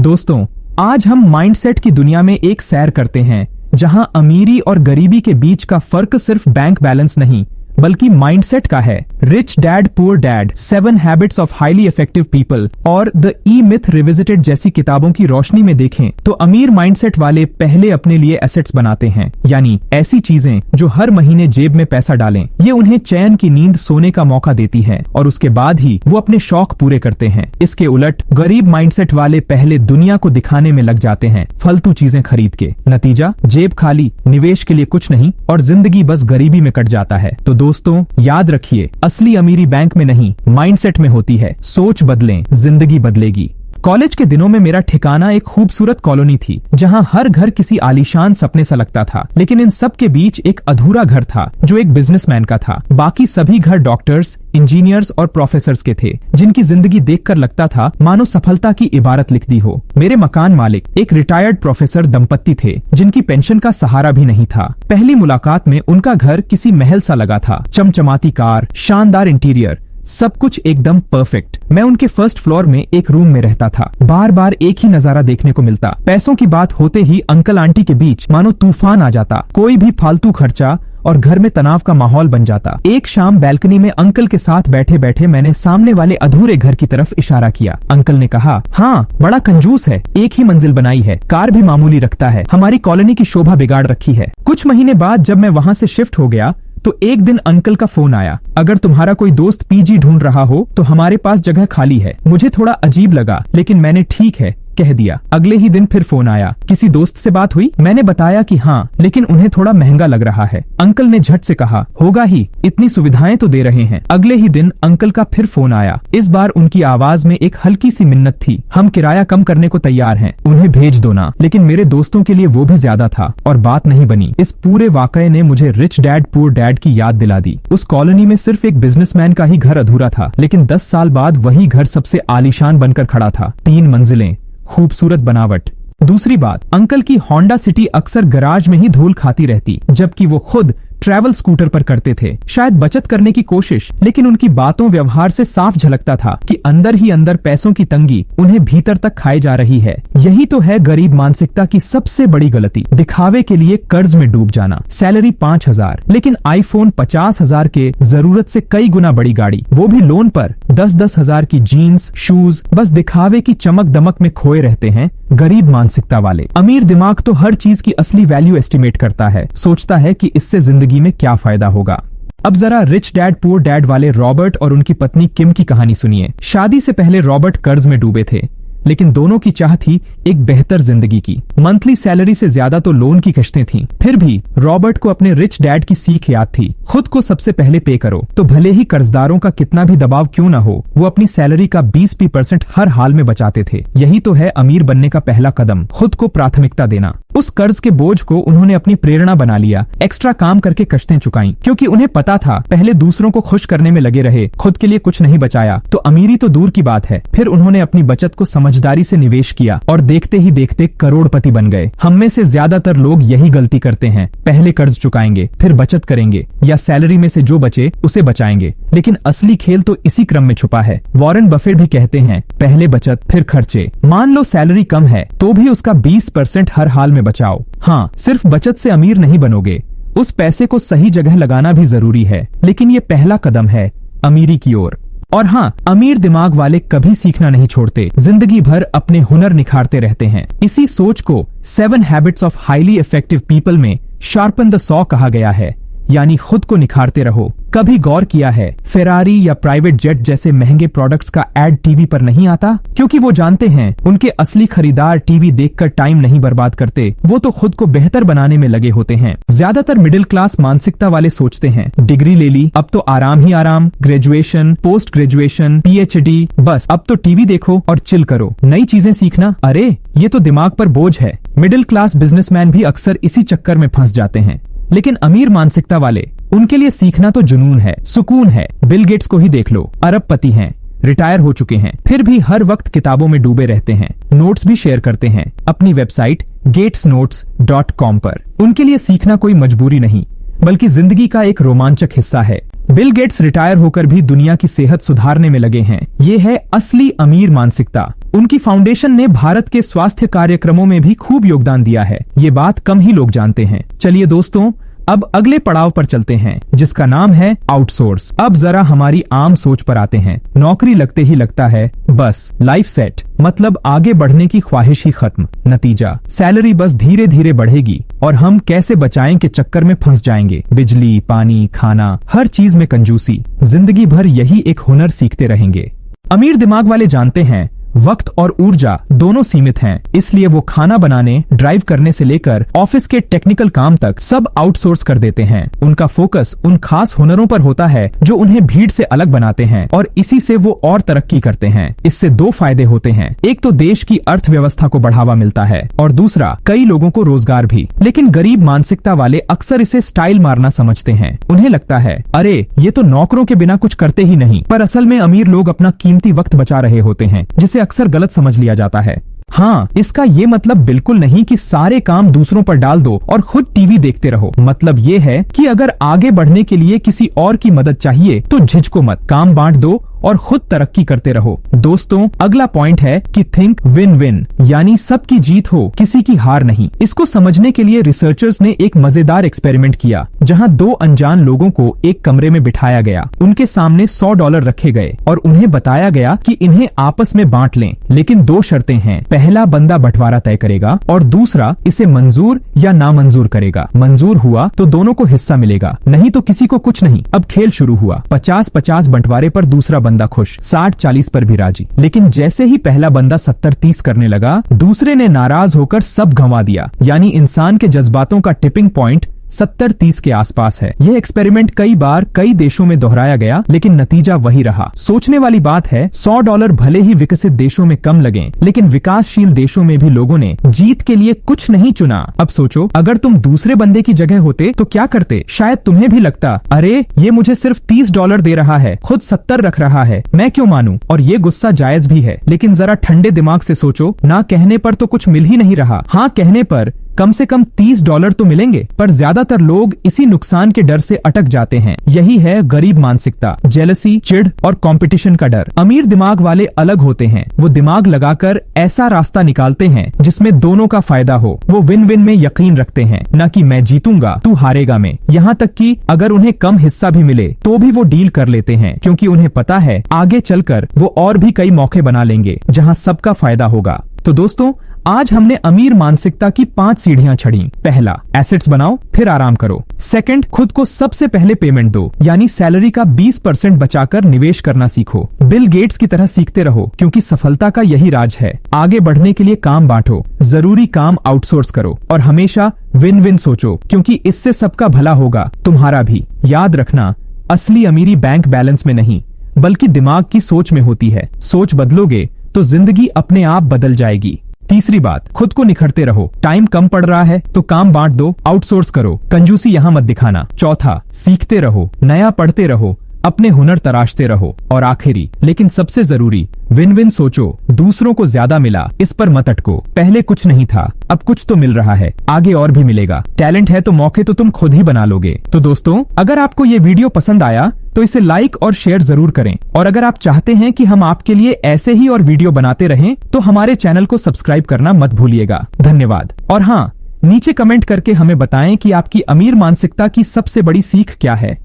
दोस्तों, आज हम माइंडसेट की दुनिया में एक सैर करते हैं जहां अमीरी और गरीबी के बीच का फर्क सिर्फ बैंक बैलेंस नहीं बल्कि माइंडसेट का है। Rich dad poor dad, 7 habits of highly effective people और द ई मिथ रिविजिटेड जैसी किताबों की रोशनी में देखें तो अमीर माइंडसेट वाले पहले अपने लिए एसेट्स बनाते हैं, यानी ऐसी चीजें जो हर महीने जेब में पैसा डालें। ये उन्हें चैन की नींद सोने का मौका देती है और उसके बाद ही वो अपने शौक पूरे करते हैं। इसके उलट गरीब माइंडसेट वाले पहले दुनिया को दिखाने में लग जाते हैं, फालतू चीजें खरीद के। नतीजा, जेब खाली, निवेश के लिए कुछ नहीं और जिंदगी बस गरीबी में कट जाता है। तो दोस्तों, याद रखिए, असली अमीरी बैंक में नहीं माइंडसेट में होती है। सोच बदलें, जिंदगी बदलेगी। कॉलेज के दिनों में मेरा ठिकाना एक खूबसूरत कॉलोनी थी जहां हर घर किसी आलीशान सपने सा लगता था, लेकिन इन सब के बीच एक अधूरा घर था जो एक बिजनेसमैन का था। बाकी सभी घर डॉक्टर्स, इंजीनियर्स और प्रोफेसर्स के थे जिनकी जिंदगी देखकर लगता था मानो सफलता की इबारत लिख दी हो। मेरे मकान मालिक एक रिटायर्ड प्रोफेसर दंपत्ति थे जिनकी पेंशन का सहारा भी नहीं था। पहली मुलाकात में उनका घर किसी महल सा लगा था, चमचमाती कार, शानदार इंटीरियर, सब कुछ एकदम परफेक्ट। मैं उनके फर्स्ट फ्लोर में एक रूम में रहता था। बार बार एक ही नजारा देखने को मिलता। पैसों की बात होते ही अंकल आंटी के बीच मानो तूफान आ जाता। कोई भी फालतू खर्चा और घर में तनाव का माहौल बन जाता। एक शाम बैल्कनी में अंकल के साथ बैठे बैठे मैंने सामने वाले अधूरे घर की तरफ इशारा किया। अंकल ने कहा, हाँ, बड़ा कंजूस है, एक ही मंजिल बनाई है, कार भी मामूली रखता है, हमारी कॉलोनी की शोभा बिगाड़ रखी है। कुछ महीने बाद जब मैं वहाँ से शिफ्ट हो गया तो एक दिन अंकल का फोन आया, अगर तुम्हारा कोई दोस्त पीजी ढूंढ रहा हो तो हमारे पास जगह खाली है। मुझे थोड़ा अजीब लगा, लेकिन मैंने ठीक है कह दिया। अगले ही दिन फिर फोन आया, किसी दोस्त से बात हुई? मैंने बताया कि हाँ, लेकिन उन्हें थोड़ा महंगा लग रहा है। अंकल ने झट से कहा, होगा ही, इतनी सुविधाएं तो दे रहे हैं। अगले ही दिन अंकल का फिर फोन आया। इस बार उनकी आवाज में एक हल्की सी मिन्नत थी, हम किराया कम करने को तैयार हैं, उन्हें भेज दो ना। लेकिन मेरे दोस्तों के लिए वो भी ज्यादा था और बात नहीं बनी। इस पूरे वाकये ने मुझे रिच डैड पुअर डैड की याद दिला दी। उस कॉलोनी में सिर्फ एक बिजनेसमैन का ही घर अधूरा था, लेकिन 10 साल बाद वही घर सबसे आलीशान बनकर खड़ा था। 3 मंजिलें, खूबसूरत बनावट। दूसरी बात, अंकल की होंडा सिटी अक्सर गराज में ही धूल खाती रहती, जबकि वो खुद ट्रैवल स्कूटर पर करते थे। शायद बचत करने की कोशिश, लेकिन उनकी बातों व्यवहार से साफ झलकता था कि अंदर ही अंदर पैसों की तंगी उन्हें भीतर तक खाए जा रही है। यही तो है गरीब मानसिकता की सबसे बड़ी गलती, दिखावे के लिए कर्ज में डूब जाना। सैलरी 5,000, लेकिन आईफोन 50,000 के, जरूरत से कई गुना बड़ी गाड़ी, वो भी लोन पर। 10-10 हजार की जीन्स, शूज, बस दिखावे की चमक दमक में खोए रहते हैं गरीब मानसिकता वाले। अमीर दिमाग तो हर चीज की असली वैल्यू एस्टिमेट करता है, सोचता है कि इससे जिंदगी में क्या फायदा होगा। अब जरा रिच डैड पुअर डैड वाले रॉबर्ट और उनकी पत्नी किम की कहानी सुनिए। शादी से पहले रॉबर्ट कर्ज में डूबे थे, लेकिन दोनों की चाह थी एक बेहतर जिंदगी की। मंथली सैलरी से ज्यादा तो लोन की किश्तें थीं। फिर भी रॉबर्ट को अपने रिच डैड की सीख याद थी, खुद को सबसे पहले पे करो, तो भले ही कर्जदारों का कितना भी दबाव क्यों न हो, वो अपनी सैलरी का 20% हर हाल में बचाते थे। यही तो है अमीर बनने का पहला कदम, खुद को प्राथमिकता देना। उस कर्ज के बोझ को उन्होंने अपनी प्रेरणा बना लिया। एक्स्ट्रा काम करके किश्तें चुकाई, क्योंकि उन्हें पता था पहले दूसरों को खुश करने में लगे रहे, खुद के लिए कुछ नहीं बचाया तो अमीरी तो दूर की बात है। फिर उन्होंने अपनी बचत को समझदारी से निवेश किया और देखते ही देखते करोड़पति बन गए। हम में से ज्यादातर लोग यही गलती करते हैं, पहले कर्ज चुकाएंगे, फिर बचत करेंगे या सैलरी में से जो बचे उसे बचाएंगे। लेकिन असली खेल तो इसी क्रम में छुपा है। वॉरेन बफेट भी कहते हैं, पहले बचत फिर खर्चे। मान लो सैलरी कम है तो भी उसका 20% हर हाल में बचाओ। हाँ, सिर्फ बचत से अमीर नहीं बनोगे, उस पैसे को सही जगह लगाना भी जरूरी है, लेकिन ये पहला कदम है अमीरी की ओर। और हाँ, अमीर दिमाग वाले कभी सीखना नहीं छोड़ते, जिंदगी भर अपने हुनर निखारते रहते हैं। इसी सोच को 7 habits of highly effective people में शार्पन द सॉ कहा गया है, यानी खुद को निखारते रहो। कभी गौर किया है फेरारी या प्राइवेट जेट जैसे महंगे प्रोडक्ट्स का एड टीवी पर नहीं आता? क्योंकि वो जानते हैं उनके असली खरीदार टीवी देखकर टाइम नहीं बर्बाद करते, वो तो खुद को बेहतर बनाने में लगे होते हैं। ज्यादातर मिडिल क्लास मानसिकता वाले सोचते हैं, डिग्री ले ली, अब तो आराम ही आराम, ग्रेजुएशन, पोस्ट ग्रेजुएशन, PhD, बस अब तो टीवी देखो और चिल करो, नई चीजें सीखना, अरे ये तो दिमाग पर बोझ है। मिडिल क्लास बिजनेसमैन भी अक्सर इसी चक्कर में फंस जाते हैं। लेकिन अमीर मानसिकता वाले, उनके लिए सीखना तो जुनून है, सुकून है। बिल गेट्स को ही देख लो, अरबपति हैं, रिटायर हो चुके हैं, फिर भी हर वक्त किताबों में डूबे रहते हैं। नोट्स भी शेयर करते हैं अपनी वेबसाइट gatesnotes.com पर। उनके लिए सीखना कोई मजबूरी नहीं, बल्कि जिंदगी का एक रोमांचक हिस्सा है। बिल गेट्स रिटायर होकर भी दुनिया की सेहत सुधारने में लगे हैं। ये है असली अमीर मानसिकता। उनकी फाउंडेशन ने भारत के स्वास्थ्य कार्यक्रमों में भी खूब योगदान दिया है। ये बात कम ही लोग जानते हैं। चलिए दोस्तों, अब अगले पड़ाव पर चलते हैं, जिसका नाम है आउटसोर्स। अब जरा हमारी आम सोच पर आते हैं। नौकरी लगते ही लगता है बस लाइफ सेट, मतलब आगे बढ़ने की ख्वाहिश ही खत्म। नतीजा, सैलरी बस धीरे धीरे बढ़ेगी और हम कैसे बचाएं के चक्कर में फंस जाएंगे। बिजली, पानी, खाना, हर चीज में कंजूसी। जिंदगी भर यही एक हुनर सीखते रहेंगे। अमीर दिमाग वाले जानते हैं वक्त और ऊर्जा दोनों सीमित हैं, इसलिए वो खाना बनाने, ड्राइव करने से लेकर ऑफिस के टेक्निकल काम तक सब आउटसोर्स कर देते हैं। उनका फोकस उन खास हुनरों पर होता है जो उन्हें भीड़ से अलग बनाते हैं और इसी से वो और तरक्की करते हैं। इससे दो फायदे होते हैं, एक तो देश की अर्थव्यवस्था को बढ़ावा मिलता है और दूसरा कई लोगों को रोजगार भी। लेकिन गरीब मानसिकता वाले अक्सर इसे स्टाइल मारना समझते हैं। उन्हें लगता है अरे ये तो नौकरों के बिना कुछ करते ही नहीं, पर असल में अमीर लोग अपना कीमती वक्त बचा रहे होते हैं, जिसे अक्सर गलत समझ लिया जाता है। हाँ, इसका ये मतलब बिल्कुल नहीं कि सारे काम दूसरों पर डाल दो और खुद टीवी देखते रहो। मतलब ये है कि अगर आगे बढ़ने के लिए किसी और की मदद चाहिए तो झिझको मत, काम बांट दो और खुद तरक्की करते रहो। दोस्तों, अगला पॉइंट है कि थिंक विन विन, यानी सबकी जीत हो, किसी की हार नहीं। इसको समझने के लिए रिसर्चर्स ने एक मजेदार एक्सपेरिमेंट किया, जहां दो अनजान लोगों को एक कमरे में बिठाया गया। उनके सामने $100 रखे गए और उन्हें बताया गया कि इन्हें आपस में बांट लें, लेकिन दो शर्तें हैं। पहला बंदा बंटवारा तय करेगा और दूसरा इसे मंजूर या नामंजूर करेगा। मंजूर हुआ तो दोनों को हिस्सा मिलेगा, नहीं तो किसी को कुछ नहीं। अब खेल शुरू हुआ। 50-50 बंटवारे पर दूसरा बंदा खुश, 60-40 पर भी राजी। लेकिन जैसे ही पहला बंदा 70-30 करने लगा, दूसरे ने नाराज होकर सब गंवा दिया। यानी इंसान के जज्बातों का टिपिंग पॉइंट 70-30 के आसपास है। यह एक्सपेरिमेंट कई बार कई देशों में दोहराया गया, लेकिन नतीजा वही रहा। सोचने वाली बात है, $100 भले ही विकसित देशों में कम लगें, लेकिन विकासशील देशों में भी लोगों ने जीत के लिए कुछ नहीं चुना। अब सोचो, अगर तुम दूसरे बंदे की जगह होते तो क्या करते? शायद तुम्हें भी लगता, अरे ये मुझे सिर्फ $30 दे रहा है, खुद 70 रख रहा है, मैं क्यों मानूं? और ये गुस्सा जायज भी है, लेकिन जरा ठंडे दिमाग से सोचो, ना कहने पर तो कुछ मिल ही नहीं रहा, हाँ कहने पर कम से कम $30 तो मिलेंगे। पर ज्यादातर लोग इसी नुकसान के डर से अटक जाते हैं। यही है गरीब मानसिकता, जेलसी, चिढ़ और कंपटीशन का डर। अमीर दिमाग वाले अलग होते हैं। वो दिमाग लगाकर ऐसा रास्ता निकालते हैं जिसमें दोनों का फायदा हो। वो विन विन में यकीन रखते हैं, न कि मैं जीतूंगा तू हारेगा में। यहाँ तक कि अगर उन्हें कम हिस्सा भी मिले तो भी वो डील कर लेते हैं, क्योंकि उन्हें पता है आगे चलकर वो और भी कई मौके बना लेंगे जहाँ सबका फायदा होगा। तो दोस्तों, आज हमने अमीर मानसिकता की 5 सीढ़ियां चढ़ी। पहला, एसेट्स बनाओ फिर आराम करो। सेकंड, खुद को सबसे पहले पेमेंट दो, यानी सैलरी का 20% बचाकर निवेश करना सीखो। बिल गेट्स की तरह सीखते रहो, क्योंकि सफलता का यही राज है। आगे बढ़ने के लिए काम बांटो, जरूरी काम आउटसोर्स करो और हमेशा विन विन सोचो, क्योंकि इससे सबका भला होगा, तुम्हारा भी। याद रखना, असली अमीरी बैंक बैलेंस में नहीं, बल्कि दिमाग की सोच में होती है। सोच बदलोगे तो जिंदगी अपने आप बदल जाएगी। तीसरी बात, खुद को निखरते रहो। टाइम कम पड़ रहा है तो काम बांट दो, आउटसोर्स करो, कंजूसी यहाँ मत दिखाना। चौथा, सीखते रहो, नया पढ़ते रहो, अपने हुनर तराशते रहो। और आखिरी लेकिन सबसे जरूरी, विन विन सोचो। दूसरों को ज्यादा मिला, इस पर मत अटको। पहले कुछ नहीं था, अब कुछ तो मिल रहा है, आगे और भी मिलेगा। टैलेंट है तो मौके तो तुम खुद ही बना लोगे। तो दोस्तों, अगर आपको ये वीडियो पसंद आया तो इसे लाइक और शेयर जरूर करें। और अगर आप चाहते हैं कि हम आपके लिए ऐसे ही और वीडियो बनाते रहें तो हमारे चैनल को सब्सक्राइब करना मत भूलिएगा। धन्यवाद। और हाँ, नीचे कमेंट करके हमें बताएं कि आपकी अमीर मानसिकता की सबसे बड़ी सीख क्या है।